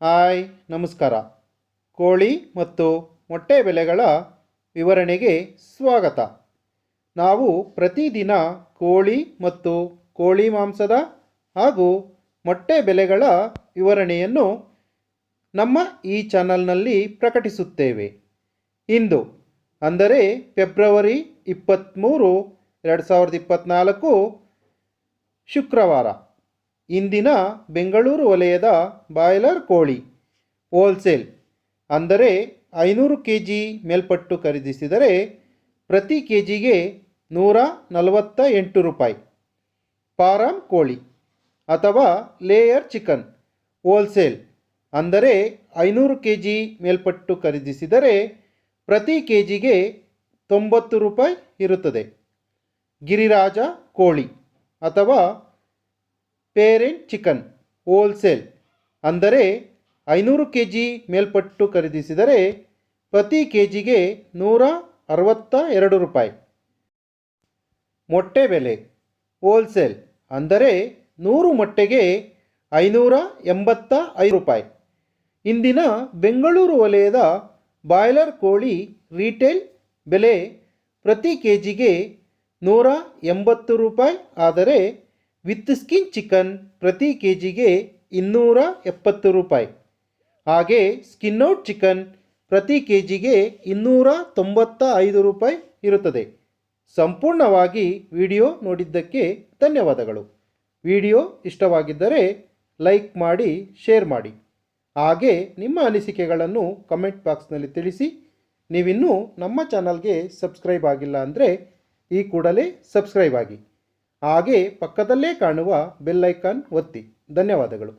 Hi ನಮಸ್ಕಾರ. ಕೋಳಿ ಮತ್ತು ಮೊಟ್ಟೆ ಬೆಲೆಗಳ ವಿವರಣೆಗೆ ಸ್ವಾಗತ. ನಾವು ಪ್ರತಿದಿನ ಕೋಳಿ ಮತ್ತು ಕೋಳಿ ಮಾಂಸದ ಹಾಗೂ ಮೊಟ್ಟೆ ಬೆಲೆಗಳ ವಿವರಣೆಯನ್ನು ನಮ್ಮ ಈ ಚಾನಲ್ನಲ್ಲಿ ಪ್ರಕಟಿಸುತ್ತೇವೆ. ಇಂದು ಅಂದರೆ ಫೆಬ್ರವರಿ 23, 2024 ಶುಕ್ರವಾರ. ಇಂದಿನ ಬೆಂಗಳೂರು ವಲಯದ ಬಾಯ್ಲರ್ ಕೋಳಿ ಹೋಲ್ಸೇಲ್ ಅಂದರೆ 500 kg ಮೇಲ್ಪಟ್ಟು ಖರೀದಿಸಿದರೆ ಪ್ರತಿ ಕೆಜಿಗೆ 148 ರೂಪಾಯಿ. ಫಾರಂ ಕೋಳಿ ಅಥವಾ ಲೇಯರ್ ಚಿಕನ್ ಹೋಲ್ಸೇಲ್ ಅಂದರೆ 500 kg ಮೇಲ್ಪಟ್ಟು ಖರೀದಿಸಿದರೆ ಪ್ರತಿ ಕೆಜಿಗೆ 90 ರೂಪಾಯಿ ಇರುತ್ತದೆ. ಗಿರಿರಾಜ ಕೋಳಿ ಅಥವಾ ಪೇರೆಂಟ್ ಚಿಕನ್ ಹೋಲ್ಸೇಲ್ ಅಂದರೆ 500 kg ಮೇಲ್ಪಟ್ಟು ಖರೀದಿಸಿದರೆ ಪ್ರತಿ ಕೆಜಿಗೆ 162 ರೂಪಾಯಿ. ಮೊಟ್ಟೆ ಬೆಲೆ ಹೋಲ್ಸೇಲ್ ಅಂದರೆ 100 ಮೊಟ್ಟೆಗೆ 585 ರೂಪಾಯಿ. ಇಂದಿನ ಬೆಂಗಳೂರು ವಲಯದ ಬಾಯ್ಲರ್ ಕೋಳಿ ರೀಟೇಲ್ ಬೆಲೆ ಪ್ರತಿ ಕೆಜಿಗೆ 180 ರೂಪಾಯಿ ಆದರೆ ವಿತ್ ಸ್ಕಿನ್ ಚಿಕನ್ ಪ್ರತಿ ಕೆಜಿಗೆ 270 ರೂಪಾಯಿ. ಹಾಗೆ ಸ್ಕಿನ್ ಔಟ್ ಚಿಕನ್ ಪ್ರತಿ ಕೆಜಿಗೆ 295 ರೂಪಾಯಿ ಇರುತ್ತದೆ. ಸಂಪೂರ್ಣವಾಗಿ ವಿಡಿಯೋ ನೋಡಿದ್ದಕ್ಕೆ ಧನ್ಯವಾದಗಳು. ವಿಡಿಯೋ ಇಷ್ಟವಾಗಿದ್ದರೆ ಲೈಕ್ ಮಾಡಿ, ಶೇರ್ ಮಾಡಿ. ಹಾಗೆ ನಿಮ್ಮ ಅನಿಸಿಕೆಗಳನ್ನು ಕಮೆಂಟ್ ಬಾಕ್ಸ್ನಲ್ಲಿ ತಿಳಿಸಿ. ನೀವಿನ್ನೂ ನಮ್ಮ ಚಾನಲ್ಗೆ ಸಬ್ಸ್ಕ್ರೈಬ್ ಆಗಿಲ್ಲ ಅಂದರೆ ಈ ಕೂಡಲೇ ಸಬ್ಸ್ಕ್ರೈಬ್ ಆಗಿ. ಹಾಗೆ ಪಕ್ಕದಲ್ಲೇ ಕಾಣುವ ಬೆಲ್ ಐಕಾನ್ ಒತ್ತಿ. ಧನ್ಯವಾದಗಳು.